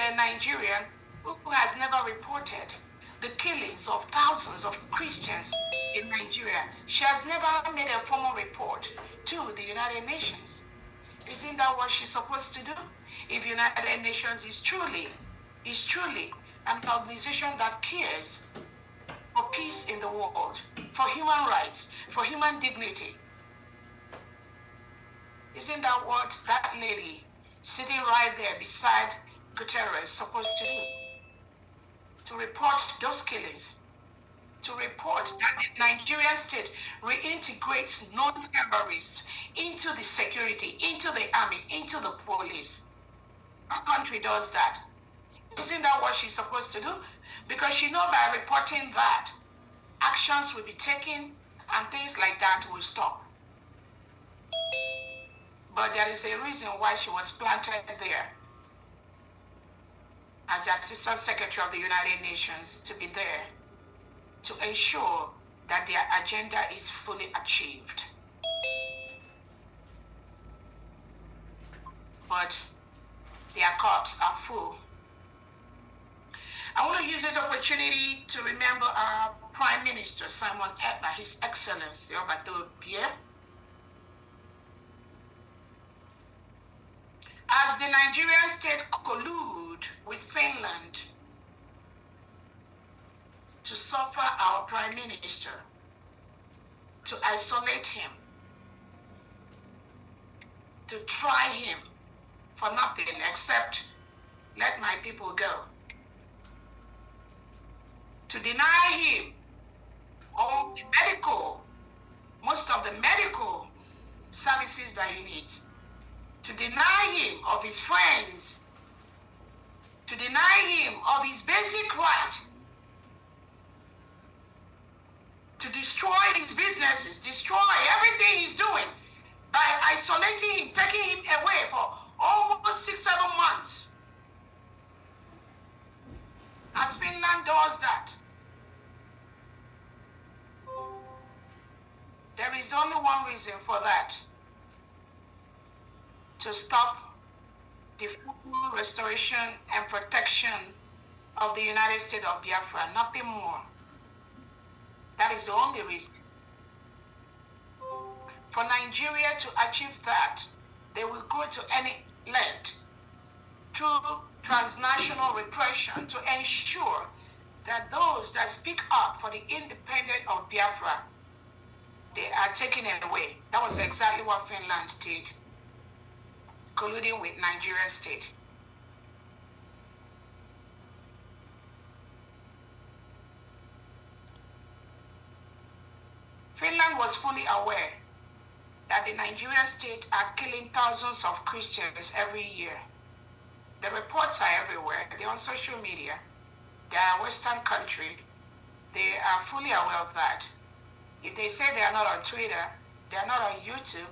a Nigerian who has never reported the killings of thousands of Christians in Nigeria. She has never made a formal report to the United Nations. Isn't that what she's supposed to do? If United Nations is truly an organization that cares for peace in the world, for human rights, for human dignity. Isn't that what that lady sitting right there beside Guterres is supposed to do? To report those killings, to report that the Nigerian state reintegrates non-terrorists into the security, into the army, into the police. Our country does that. Isn't that what she's supposed to do? Because she knows by reporting that, actions will be taken and things like that will stop. But there is a reason why she was planted there as the Assistant Secretary of the United Nations, to be there to ensure that their agenda is fully achieved. But their cups are full. I want to use this opportunity to remember our Prime Minister, Simon Ekpa, His Excellency, Roberto Pierre. As the Nigerian state collude with Finland to suffer our Prime Minister, to isolate him, to try him for nothing except let my people go, to deny him all the most of the medical services that he needs, to deny him of his friends, to deny him of his basic right, to destroy his businesses, destroy everything he's doing by isolating him, taking him away for almost 6-7 months. As Finland does that, there is only one reason for that: to stop the full restoration and protection of the United States of Biafra, nothing more. That is the only reason. For Nigeria to achieve that, they will go to any length through transnational repression to ensure that those that speak up for the independence of Biafra, they are taken away. That was exactly what Finland did, colluding with Nigerian state. Finland was fully aware that the Nigerian state are killing thousands of Christians every year. The reports are everywhere. They're on social media. They are a Western country. They are fully aware of that. If they say they are not on Twitter, they are not on YouTube,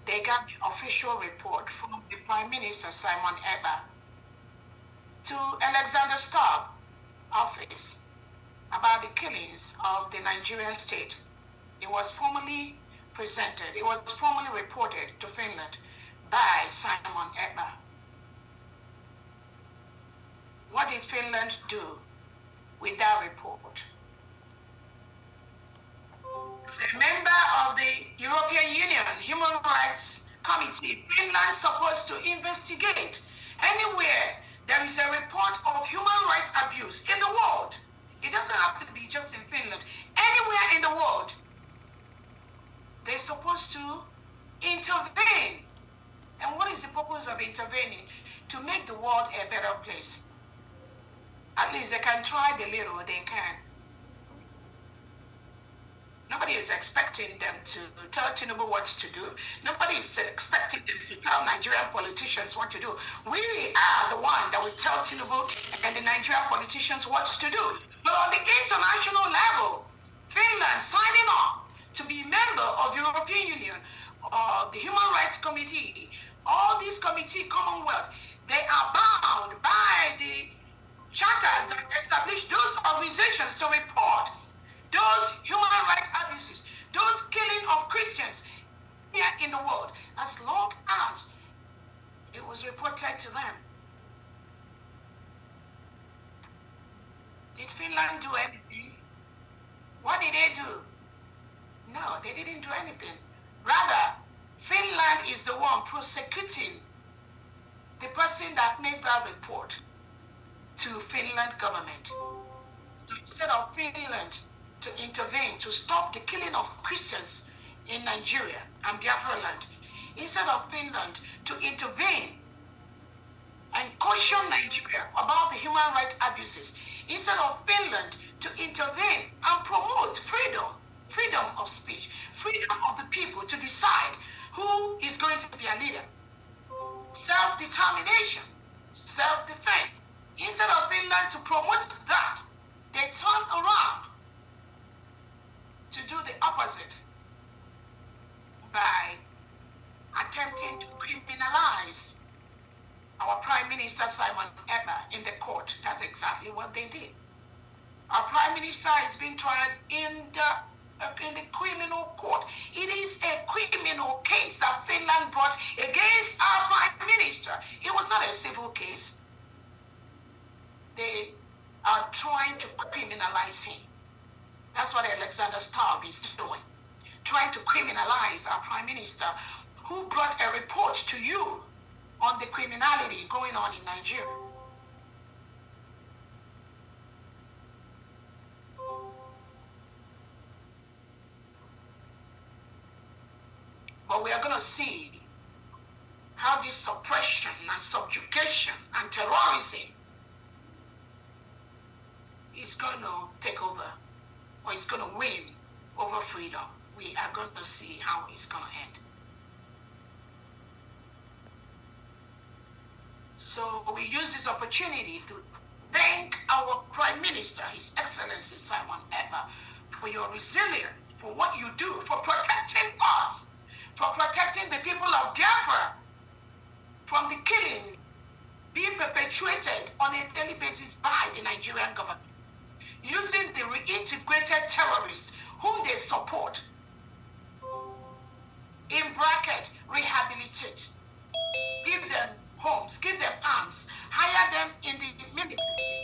they got the official report from the Prime Minister, Simon Ekpa, to Alexander Stubb office about the killings of the Nigerian state. It was formally presented, it was formally reported to Finland by Simon Ekpa. What did Finland do with that report? A member of the European Union Human Rights Committee, Finland is supposed to investigate anywhere there is a report of human rights abuse in the world. It doesn't have to be just in Finland. Anywhere in the world, they're supposed to intervene. And what is the purpose of intervening? To make the world a better place. At least they can try the little they can. Nobody is expecting them to tell Tinubu what to do. Nobody is expecting them to tell Nigerian politicians what to do. We are the one that will tell Tinubu and the Nigerian politicians what to do. But on the international level, Finland signing up to be member of the European Union, the Human Rights Committee, all these committees, Commonwealth, they are bound by the charters that establish those organizations to report those human rights abuses, those killing of Christians here in the world, as long as it was reported to them. Did Finland do anything? What did they do? No, they didn't do anything. Rather, Finland is the one prosecuting the person that made that report to Finland government. So instead of Finland to intervene to stop the killing of Christians in Nigeria and Biafra land, instead of Finland to intervene and caution Nigeria about the human rights abuses, instead of Finland to intervene and promote freedom of speech, freedom of the people to decide who is going to be a leader, self-determination, self-defense. Instead of Finland to promote that, they turn around to do the opposite by attempting to criminalize our Prime Minister Simon Ekpa in the court. That's exactly what they did. Our Prime Minister is being tried in the criminal court. It is a criminal case that Finland brought against our Prime Minister. It was not a civil case. They are trying to criminalize him. That's what Alexander Stubb is doing. Trying to criminalize our Prime Minister, who brought a report to you on the criminality going on in Nigeria. But we are going to see how this suppression and subjugation and terrorism is going to take over, or is going to win over freedom. We are going to see how it's going to end. So we use this opportunity to thank our Prime Minister, His Excellency Simon Ekpa, for your resilience, for what you do, for protecting us, for protecting the people of Biafra from the killings being perpetuated on a daily basis by the Nigerian government, using the reintegrated terrorists whom they support, in bracket, rehabilitate, give them homes, give them arms, hire them in the military,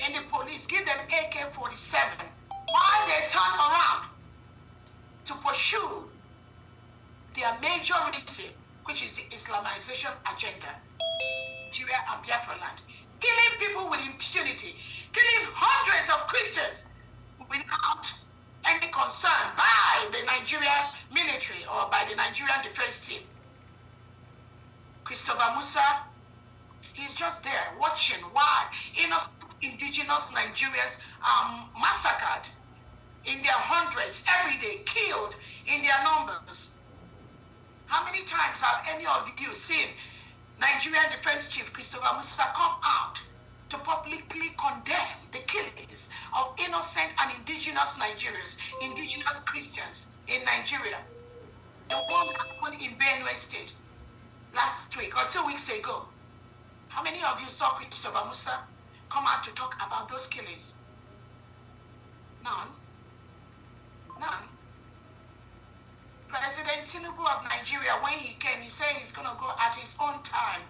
in the police, give them AK-47, while they turn around to pursue their major reason, which is the Islamization agenda, Nigeria and Biafra land, killing people with impunity, killing hundreds of Christians without any concern by the Nigerian military or by the Nigerian defense team. Christopher Musa, he's just there watching why innocent indigenous Nigerians are massacred in their hundreds every day, killed in their numbers. How many times have any of you seen Nigerian Defense Chief Christopher Musa come out to publicly condemn the killings of innocent and indigenous Nigerians, indigenous Christians in Nigeria? The one that happened in Benue State last week or 2 weeks ago. How many of you saw Christopher Musa come out to talk about those killings? None. None. President Tinubu of Nigeria, when he came, he said he's going to go at his own time.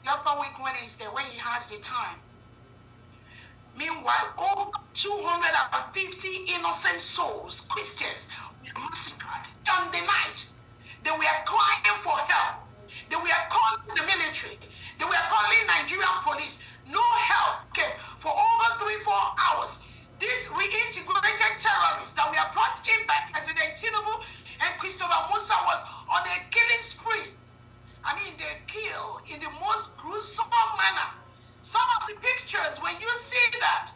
The upper week Wednesday, when he has the time. Meanwhile, over 250 innocent souls, Christians, were massacred on the night. They were crying for help. They were calling the military. They were calling Nigerian police. No help came for over 3-4 hours. These reintegrated terrorists that were brought in by President Tinubu and Christopher Musa was on a killing spree. I mean, they kill in the most gruesome manner. Some of the pictures, when you see that,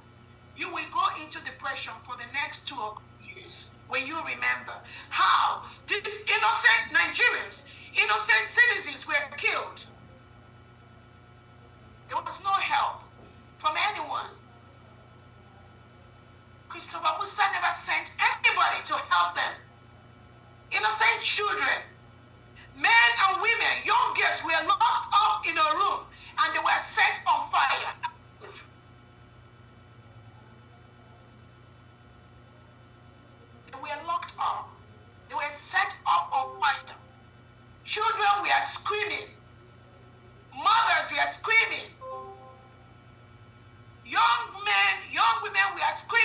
you will go into depression for the next 2 years when you remember how these innocent Nigerians, innocent citizens were killed. There was no help from anyone. Christopher Musa never sent anybody to help them. Innocent children, men and women, young girls were locked up in a room and they were set on fire. They were locked up. They were set up on fire. Children were screaming. Mothers were screaming. Young men, young women were screaming.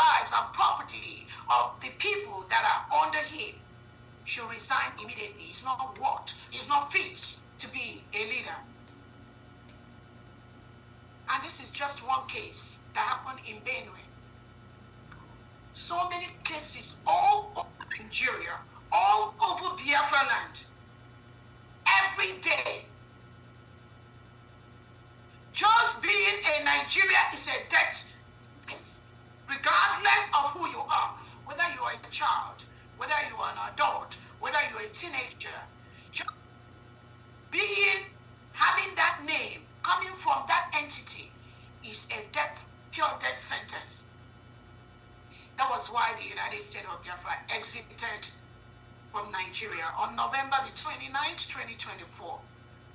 lives and property of the people that are under him should resign immediately. He's not what? He's not fit to be a leader. And this is just one case that happened in Benue. So many cases all over Nigeria, all over Biafra land, every day. Just being a Nigeria is a death sentence, regardless of who you are, whether you are a child, whether you are an adult, whether you are a teenager. Just having that name coming from that entity is a pure death sentence. That was why the United States of Biafra exited from Nigeria on November the 29th, 2024,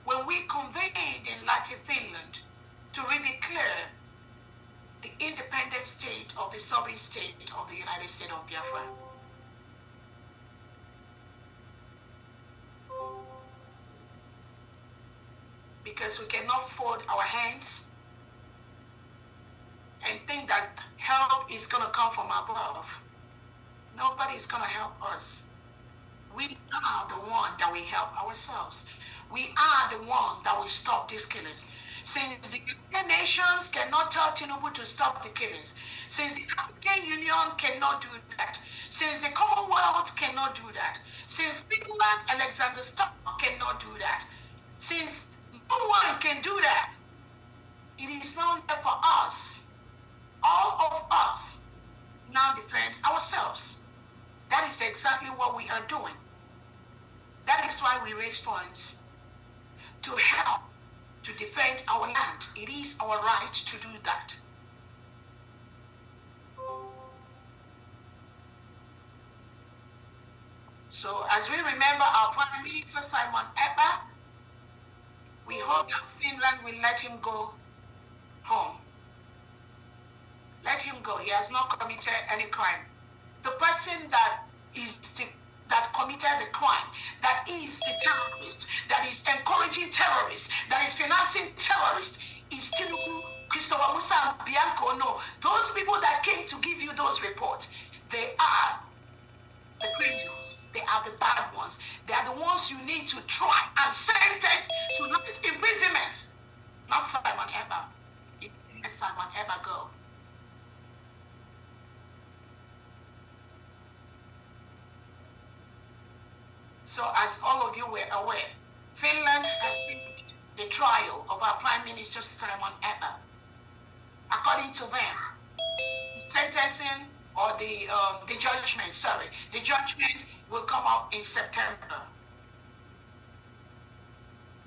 when we convened in Lahti, Finland, to redeclare the independent state of the sovereign state of the United States of Biafra. Because we cannot fold our hands and think that help is going to come from above. Nobody is going to help us. We are the one that will help ourselves. We are the one that will stop these killings. Since the United Nations cannot tell Tinubu to stop the killings, since the African Union cannot do that, since the Commonwealth cannot do that, since Finland, Alexander Stubb cannot do that, since no one can do that, it is now there for us, all of us, now defend ourselves. That is exactly what we are doing. That is why we raise funds to help to defend our land. It is our right to do that. So as we remember our Prime Minister Simon Ekpa, we hope that Finland will let him go home. Let him go. He has not committed any crime. The person that committed the crime, that is the terrorist, that is encouraging terrorists, that is financing terrorists, is Tinubu, Christopher Musa, and Bianco. No, those people that came to give you those reports, they are the criminals. They are the bad ones. They are the ones you need to try and sentence to life imprisonment. Not Simon Ekpa. Let Simon Ekpa go. So as all of you were aware, Finland has finished the trial of our Prime Minister Simon Ekpa. According to them, the sentencing or the judgment will come up in September.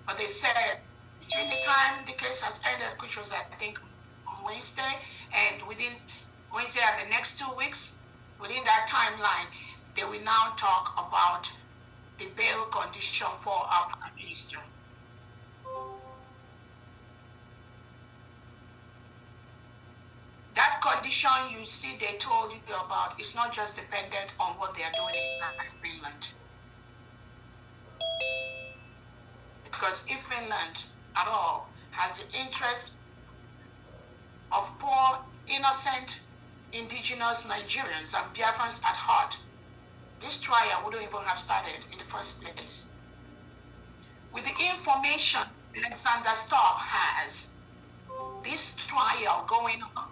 But they said between the time the case has ended, which was I think on Wednesday, and within Wednesday and the next 2 weeks, within that timeline, they will now talk about the bail condition for our Prime Minister. That condition you see they told you about is not just dependent on what they are doing in Finland. Because if Finland at all has the interest of poor, innocent, indigenous Nigerians and Biafrans at heart, this trial wouldn't even have started in the first place. With the information Alexander Stubb has, this trial going on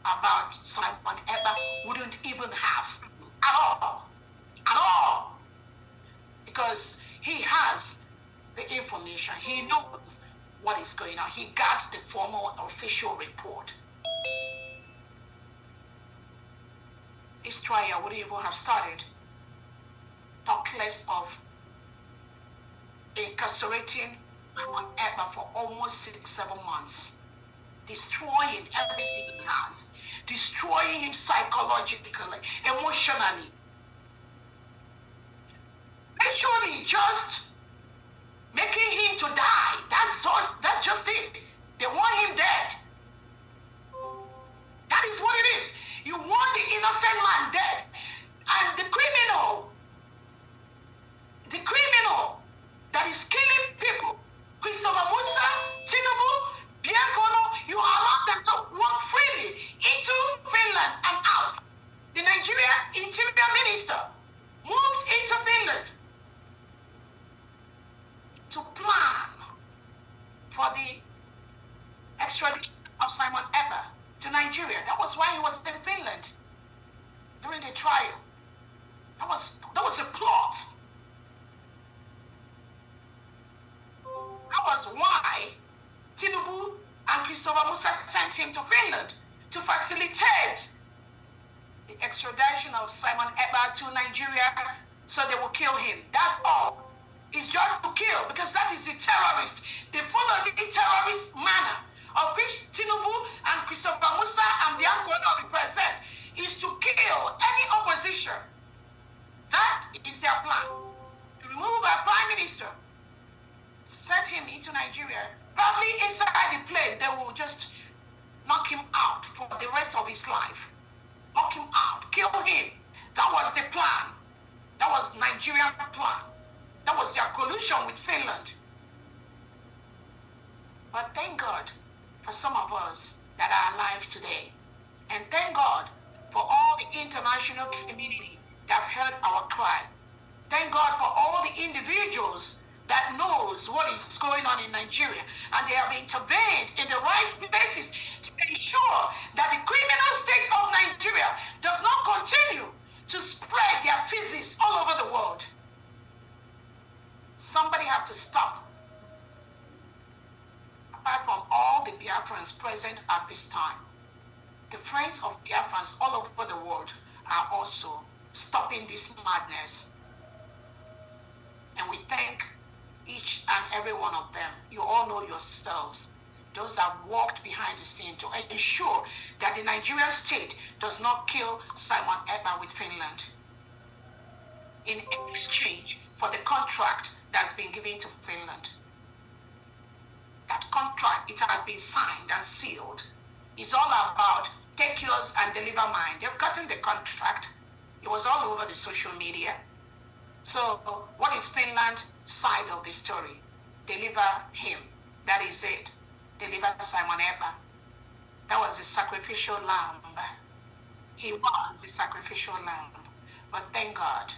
about Simon Ekpa wouldn't even have at all, because he has the information. He knows what is going on. He got the formal official report. This trial wouldn't even have started, talk less of incarcerating Simon Ekpa for almost 6-7 months, destroying everything he has, destroying him psychologically, emotionally. Actually, just making him to die. That's just it. They want him dead. That is what it is. You want the innocent man dead. And the criminal that is killing people, Christopher Musa, Tinubu, Bianco, you allow them to walk freely into Finland and out. to Nigeria. That was why he was in Finland during the trial. That was a plot. That was why Tinubu and Christopher Musa sent him to Finland to facilitate the extradition of Simon Ekpa to Nigeria so they will kill him. That's all. It's just to kill, because that is the terrorist. They follow the terrorist manner of which Tinubu and Christopher Musa and the Angola represent, is to kill any opposition. That is their plan. To remove our prime minister, set him into Nigeria. Probably inside the plane, they will just knock him out for the rest of his life. Knock him out, kill him. That was the plan. That was Nigerian plan. That was their collusion with Finland. But thank God for some of us that are alive today. And thank God for all the international community that have heard our cry. Thank God for all the individuals that knows what is going on in Nigeria, and they have intervened in the right places to ensure that the criminal state of Nigeria does not continue to spread their physics all over the world. Somebody have to stop. Apart from all the Biafrans present at this time, the friends of Biafrans all over the world are also stopping this madness. And we thank each and every one of them. You all know yourselves. Those that walked behind the scene to ensure that the Nigerian state does not kill Simon Ekpa with Finland in exchange for the contract that's been given to Finland. That contract, it has been signed and sealed. It's all about take yours and deliver mine. They've gotten the contract. It was all over the social media. So what is Finland's side of the story? Deliver him. That is it. Deliver Simon Ekpa. That was the sacrificial lamb. He was the sacrificial lamb. But thank God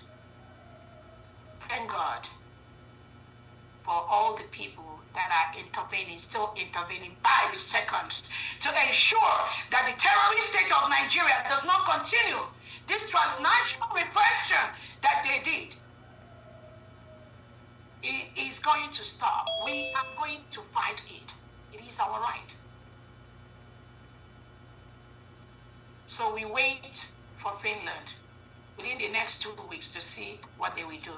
for all the people that are intervening, still intervening by the second, to ensure that the terrorist state of Nigeria does not continue this transnational repression that they did. It is going to stop. We are going to fight it. It is our right. So we wait for Finland within the next 2 weeks to see what they will do.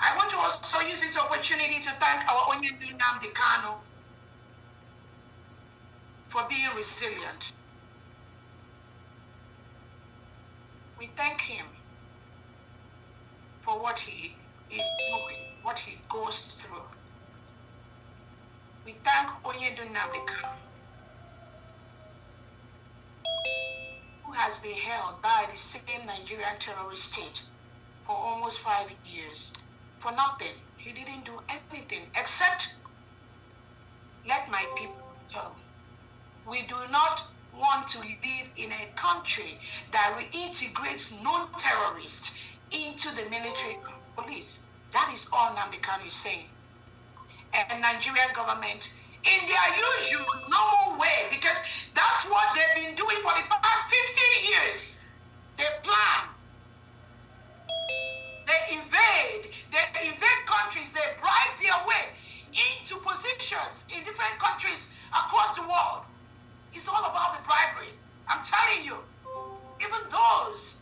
I want to also use this opportunity to thank our Onyendu Nnamdi Kanu for being resilient. We thank him for what he is doing, what he goes through. We thank Onyendu Nnamdi Kanu, who has been held by the same Nigerian terrorist state for almost 5 years. For nothing. He didn't do anything except let my people go. We do not want to live in a country that reintegrates non-terrorists into the military police. That is all Nnamdi Kanu is saying. And the Nigerian government, in their usual normal way, because that's what they've been doing for the past 15 years. They plan. They invade countries, they bribe their way into positions in different countries across the world. It's all about the bribery. I'm telling you, even those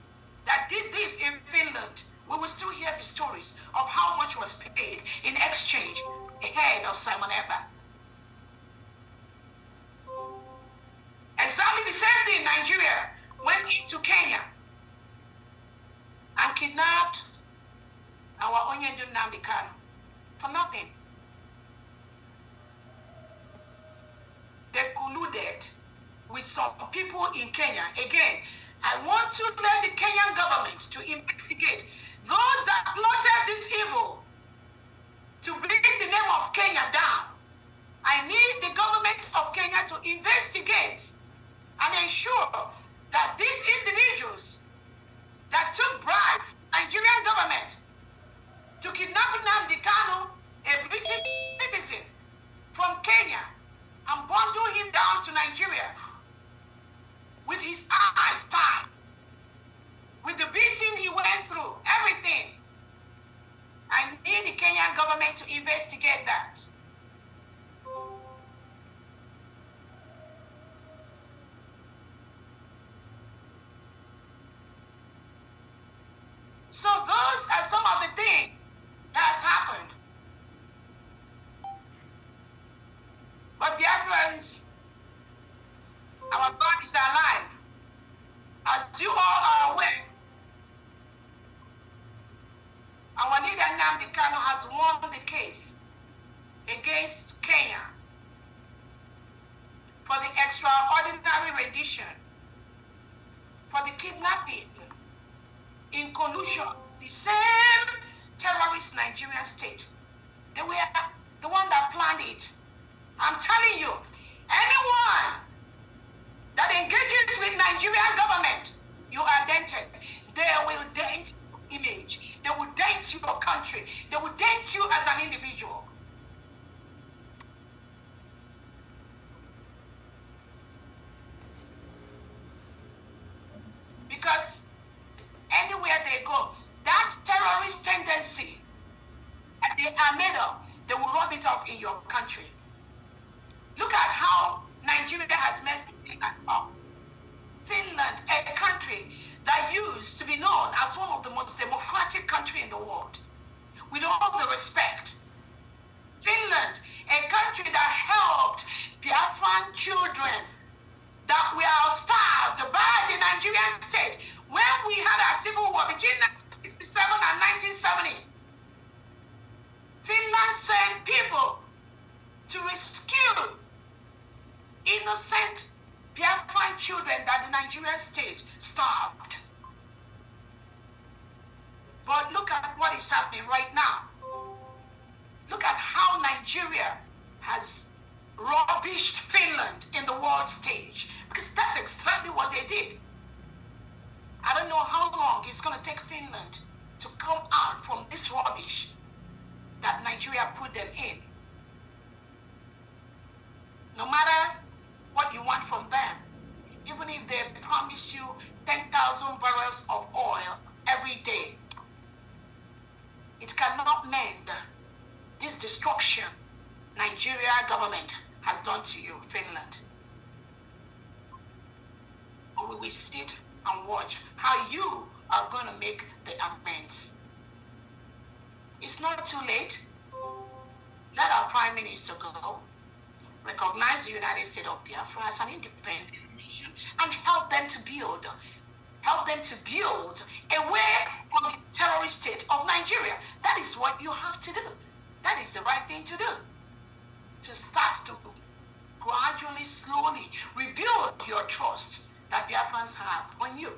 that did this in Finland, we will still hear the stories of how much was paid in exchange ahead of Simon Ekpa. Exactly the same thing. Nigeria went into Kenya and kidnapped our Onyendu Nnamdi Kanu for nothing. They colluded with some people in Kenya. Again, I want to let the Kenyan government to investigate those that plotted this evil to bring the name of Kenya down. I need the government of Kenya to investigate and ensure that these individuals that took bribes, Nigerian government, to kidnap Nnamdi Kanu, a British citizen from Kenya, and bundle him down to Nigeria, So those are some of the things that has happened. But Biafrans, our God is alive. As you all are aware, our leader Nnamdi Kanu has won the case against Kenya for the extraordinary rendition, for the kidnapping in collusion, the same terrorist Nigerian state. They were the one that planned it. I'm telling you, anyone that engages with Nigerian government, you are dented. They will dent your image. They will dent your country. They will dent you as an individual. Because anywhere they go, that terrorist tendency that they are made of, they will rub it off in your country. Look at how Nigeria has messed it up. Finland, a country that used to be known as one of the most democratic countries in the world, with all the respect. Finland, a country that helped Biafran children that were starved by the Nigerian state when we had our civil war between 1967 and 1970. Finland sent people to rescue innocent Biafran children that the Nigerian state starved. But look at what is happening right now. Look at how Nigeria has rubbished Finland in the world stage. Because that's exactly what they did. I don't know how long it's going to take Finland to come out from this rubbish that Nigeria put them in. No matter what you want from them, even if they promise you 10,000 barrels of oil every day, it cannot mend this destruction Nigeria government has done to you, Finland. We will sit and watch how you are going to make the amends. It's not too late. Let our Prime Minister go, recognize the United States of Biafra as an independent nation, and help them to build away from the terrorist state of Nigeria. That is what you have to do. That is the right thing to do. To start to gradually, slowly rebuild your trust that Biafrans have on you.